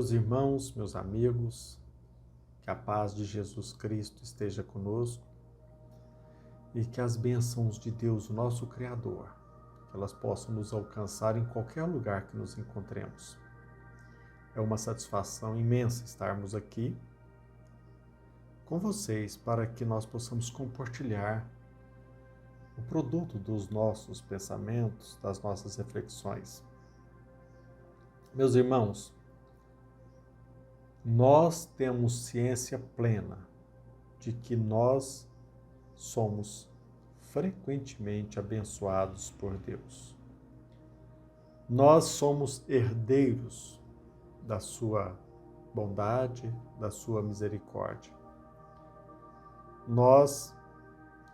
Meus irmãos, meus amigos, que a paz de Jesus Cristo esteja conosco e que as bênçãos de Deus, o nosso Criador, que elas possam nos alcançar em qualquer lugar que nos encontremos. É uma satisfação imensa estarmos aqui com vocês para que nós possamos compartilhar o produto dos nossos pensamentos, das nossas reflexões. Meus irmãos, nós temos ciência plena de que nós somos frequentemente abençoados por Deus. Nós somos herdeiros da sua bondade, da sua misericórdia. Nós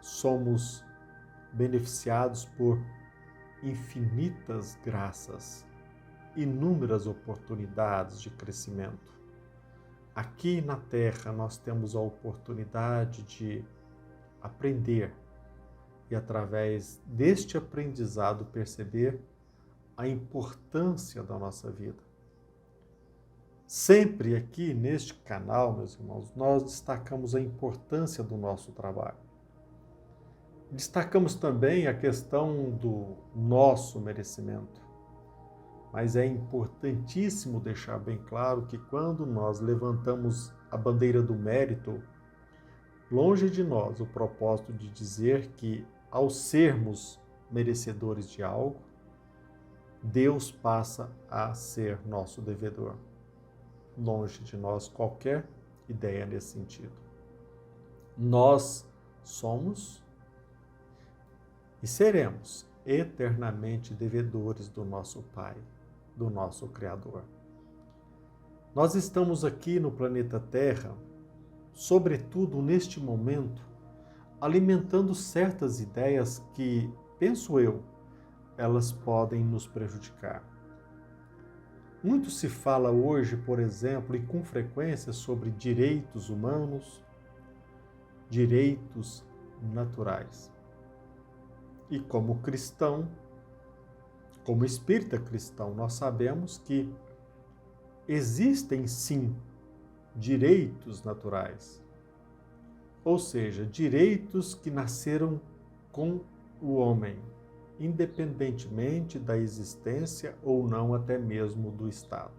somos beneficiados por infinitas graças, inúmeras oportunidades de crescimento. Aqui na Terra nós temos a oportunidade de aprender e, através deste aprendizado, perceber a importância da nossa vida. Sempre aqui neste canal, meus irmãos, nós destacamos a importância do nosso trabalho. Destacamos também a questão do nosso merecimento. Mas é importantíssimo deixar bem claro que quando nós levantamos a bandeira do mérito, longe de nós o propósito de dizer que, ao sermos merecedores de algo, Deus passa a ser nosso devedor. Longe de nós qualquer ideia nesse sentido. Nós somos e seremos eternamente devedores do nosso Pai, do nosso Criador. Nós estamos aqui no planeta Terra, sobretudo neste momento, alimentando certas ideias que, penso eu, elas podem nos prejudicar. Muito se fala hoje, por exemplo, e com frequência, sobre direitos humanos, direitos naturais. E como cristão, como espírita cristão, nós sabemos que existem sim direitos naturais, ou seja, direitos que nasceram com o homem, independentemente da existência ou não até mesmo do Estado.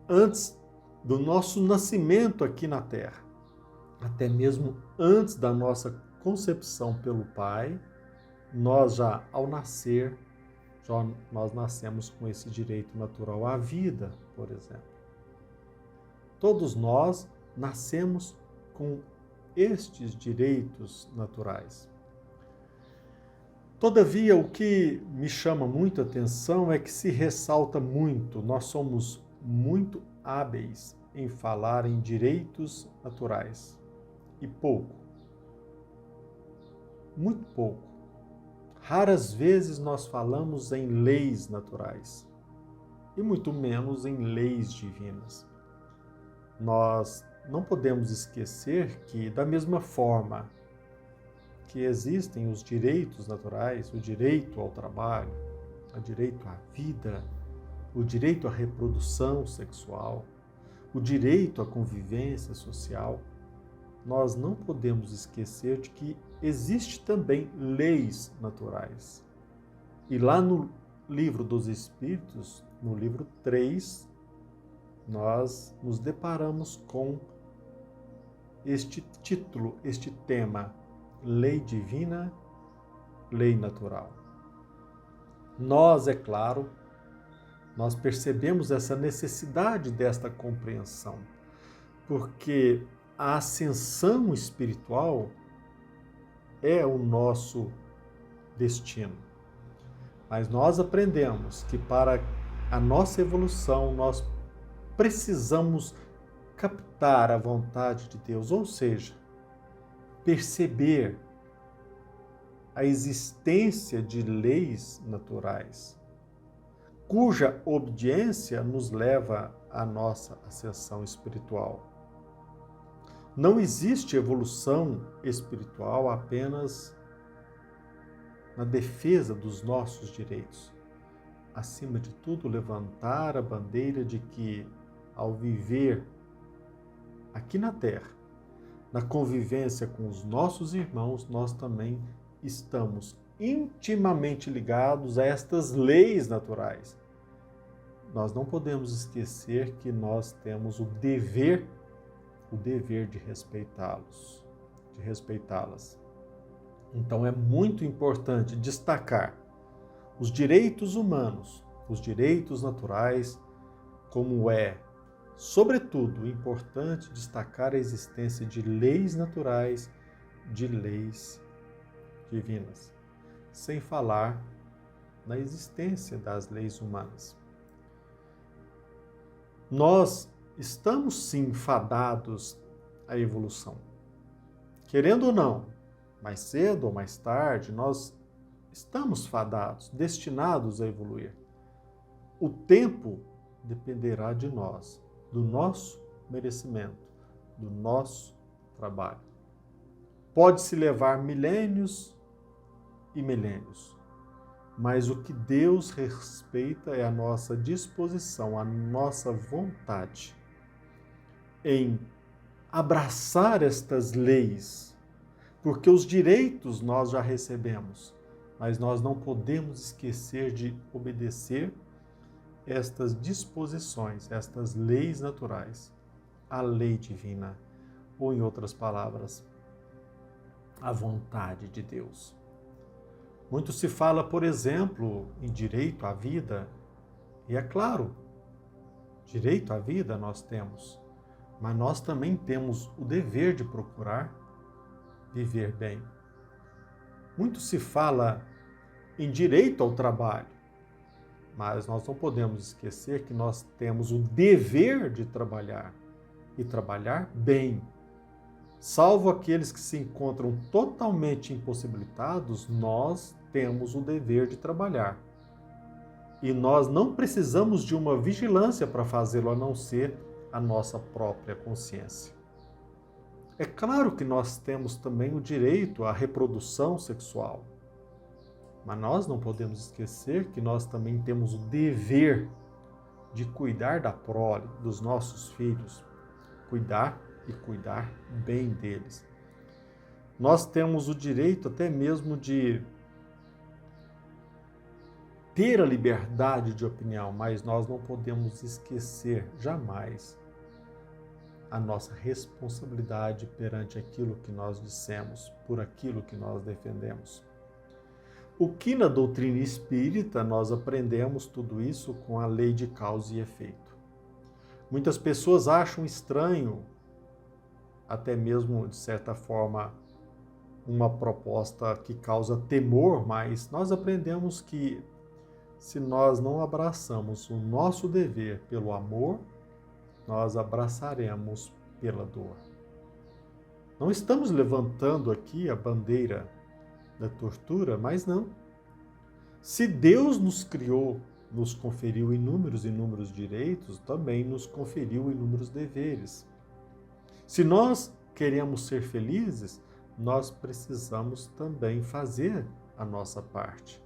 Antes do nosso nascimento aqui na Terra, até mesmo antes da nossa concepção pelo Pai, nós já, ao nascer, nós nascemos com esse direito natural à vida, por exemplo. Todos nós nascemos com estes direitos naturais. Todavia, o que me chama muito a atenção é que se ressalta muito, nós somos muito hábeis em falar em direitos naturais e pouco, muito pouco. Raras vezes nós falamos em leis naturais e muito menos em leis divinas. Nós não podemos esquecer que, da mesma forma que existem os direitos naturais, o direito ao trabalho, o direito à vida, o direito à reprodução sexual, o direito à convivência social, nós não podemos esquecer de que existe também leis naturais. E lá no Livro dos Espíritos, no livro 3, nós nos deparamos com este título, este tema, Lei Divina, Lei Natural. Nós, é claro, nós percebemos essa necessidade desta compreensão, porque a ascensão espiritual é o nosso destino. Mas nós aprendemos que para a nossa evolução nós precisamos captar a vontade de Deus, ou seja, perceber a existência de leis naturais, cuja obediência nos leva à nossa ascensão espiritual. Não existe evolução espiritual apenas na defesa dos nossos direitos. acima de tudo, levantar a bandeira de que, ao viver aqui na Terra, na convivência com os nossos irmãos, nós também estamos intimamente ligados a estas leis naturais. Nós não podemos esquecer que nós temos o dever de respeitá-los, de respeitá-las. Então é muito importante destacar os direitos humanos, os direitos naturais, como é, sobretudo, importante destacar a existência de leis naturais, de leis divinas, sem falar na existência das leis humanas. Nós estamos sim fadados à evolução. Querendo ou não, mais cedo ou mais tarde, nós estamos fadados, destinados a evoluir. O tempo dependerá de nós, do nosso merecimento, do nosso trabalho. Pode-se levar milênios e milênios, mas o que Deus respeita é a nossa disposição, a nossa vontade em abraçar estas leis, porque os direitos nós já recebemos, mas nós não podemos esquecer de obedecer estas disposições, estas leis naturais, a lei divina, ou em outras palavras, a vontade de Deus. Muito se fala, por exemplo, em direito à vida, e é claro, direito à vida nós temos, mas nós também temos o dever de procurar viver bem. Muito se fala em direito ao trabalho, mas nós não podemos esquecer que nós temos o dever de trabalhar e trabalhar bem. Salvo aqueles que se encontram totalmente impossibilitados, nós temos o dever de trabalhar. E nós não precisamos de uma vigilância para fazê-lo, a não ser a nossa própria consciência. É claro que nós temos também o direito à reprodução sexual, mas nós não podemos esquecer que nós também temos o dever de cuidar da prole, dos nossos filhos, cuidar e cuidar bem deles. Nós temos o direito até mesmo de ter a liberdade de opinião, mas nós não podemos esquecer jamais a nossa responsabilidade perante aquilo que nós dissemos, por aquilo que nós defendemos. O que na doutrina espírita nós aprendemos tudo isso com a lei de causa e efeito. Muitas pessoas acham estranho, até mesmo de certa forma, uma proposta que causa temor, mas nós aprendemos que se nós não abraçamos o nosso dever pelo amor, nós abraçaremos pela dor. Não estamos levantando aqui a bandeira da tortura, mas não. Se Deus nos criou, nos conferiu inúmeros direitos, também nos conferiu inúmeros deveres. Se nós queremos ser felizes, nós precisamos também fazer a nossa parte.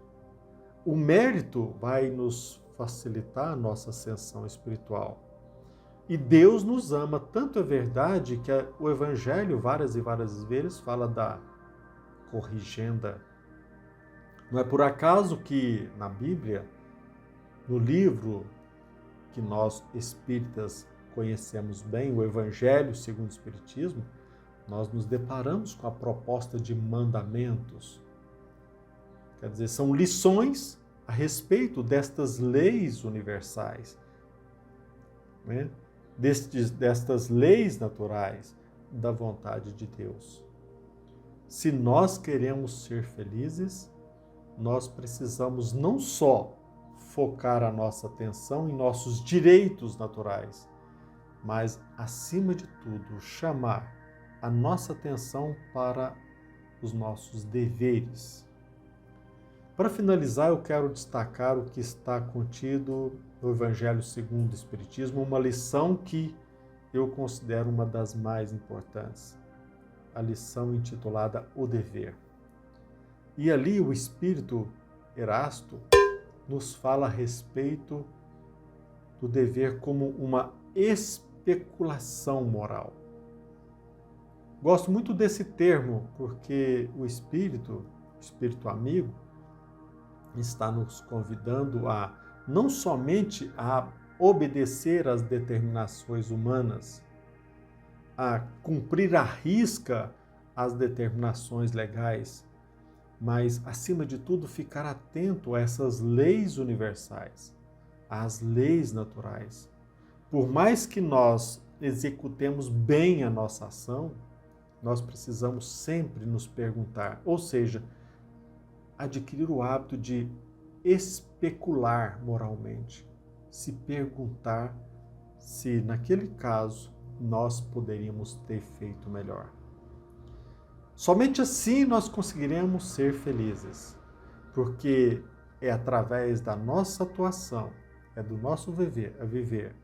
O mérito vai nos facilitar a nossa ascensão espiritual. E Deus nos ama, tanto é verdade que o Evangelho várias e várias vezes fala da corrigenda. Não é por acaso que na Bíblia, no livro que nós espíritas conhecemos bem, o Evangelho segundo o Espiritismo, nós nos deparamos com a proposta de mandamentos. Quer dizer, são lições a respeito destas leis universais, né? Destas leis naturais da vontade de Deus. Se nós queremos ser felizes, nós precisamos não só focar a nossa atenção em nossos direitos naturais, mas, acima de tudo, chamar a nossa atenção para os nossos deveres. Para finalizar, eu quero destacar o que está contido no Evangelho segundo o Espiritismo, uma lição que eu considero uma das mais importantes, a lição intitulada O Dever. E ali o Espírito Erasto nos fala a respeito do dever como uma especulação moral. Gosto muito desse termo porque o Espírito amigo, está nos convidando a não somente a obedecer às determinações humanas, a cumprir à risca as determinações legais, mas, acima de tudo, ficar atento a essas leis universais, às leis naturais. Por mais que nós executemos bem a nossa ação, nós precisamos sempre nos perguntar, ou seja, adquirir o hábito de especular moralmente, se perguntar se, naquele caso, nós poderíamos ter feito melhor. Somente assim nós conseguiremos ser felizes, porque é através da nossa atuação, é do nosso viver,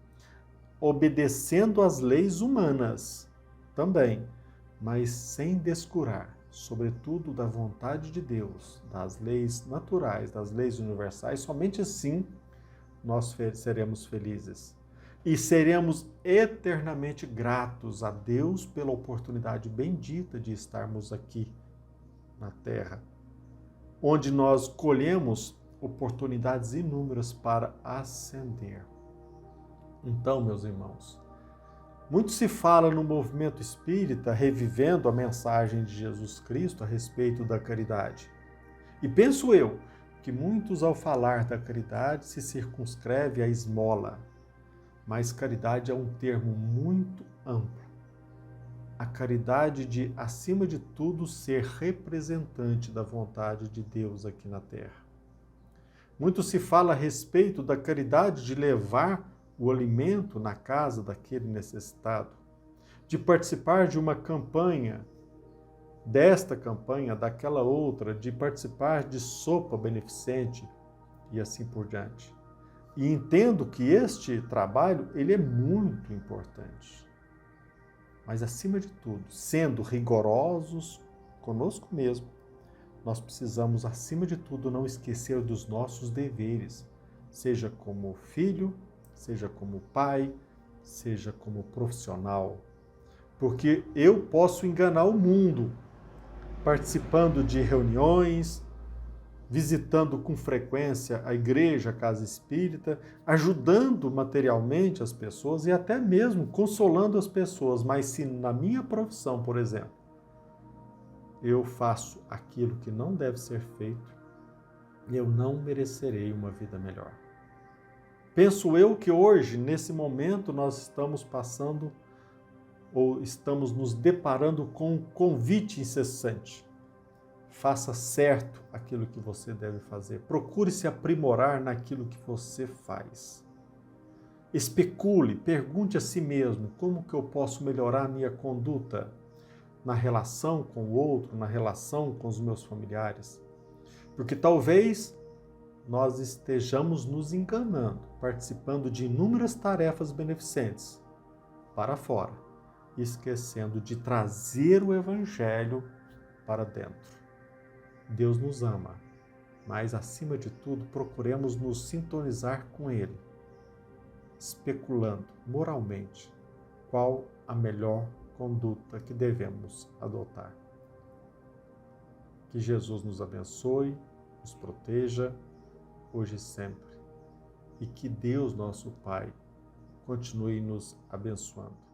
obedecendo às leis humanas também, mas sem descurar, sobretudo da vontade de Deus, das leis naturais, das leis universais. Somente assim nós seremos felizes. E seremos eternamente gratos a Deus pela oportunidade bendita de estarmos aqui na Terra, onde nós colhemos oportunidades inúmeras para ascender. Então, meus irmãos, muito se fala no movimento espírita revivendo a mensagem de Jesus Cristo a respeito da caridade. E penso eu que muitos, ao falar da caridade, se circunscreve à esmola. Mas caridade é um termo muito amplo. A caridade de, acima de tudo, ser representante da vontade de Deus aqui na Terra. Muito se fala a respeito da caridade de levar o alimento na casa daquele necessitado, de participar de uma campanha, desta campanha, daquela outra, de participar de sopa beneficente e assim por diante. E entendo que este trabalho, ele é muito importante. Mas, acima de tudo, sendo rigorosos conosco mesmo, nós precisamos, acima de tudo, não esquecer dos nossos deveres, seja como filho, seja como pai, seja como profissional. Porque eu posso enganar o mundo, participando de reuniões, visitando com frequência a igreja, a casa espírita, ajudando materialmente as pessoas e até mesmo consolando as pessoas. Mas se na minha profissão, por exemplo, eu faço aquilo que não deve ser feito, eu não merecerei uma vida melhor. Penso eu que hoje, nesse momento, nós estamos passando ou estamos nos deparando com um convite incessante. Faça certo aquilo que você deve fazer. Procure se aprimorar naquilo que você faz. Especule, pergunte a si mesmo como que eu posso melhorar a minha conduta na relação com o outro, na relação com os meus familiares. Porque talvez nós estejamos nos enganando, participando de inúmeras tarefas beneficentes para fora, esquecendo de trazer o Evangelho para dentro. Deus nos ama, mas, acima de tudo, procuremos nos sintonizar com Ele, especulando moralmente qual a melhor conduta que devemos adotar. Que Jesus nos abençoe, nos proteja, hoje e sempre, e que Deus, nosso Pai, continue nos abençoando.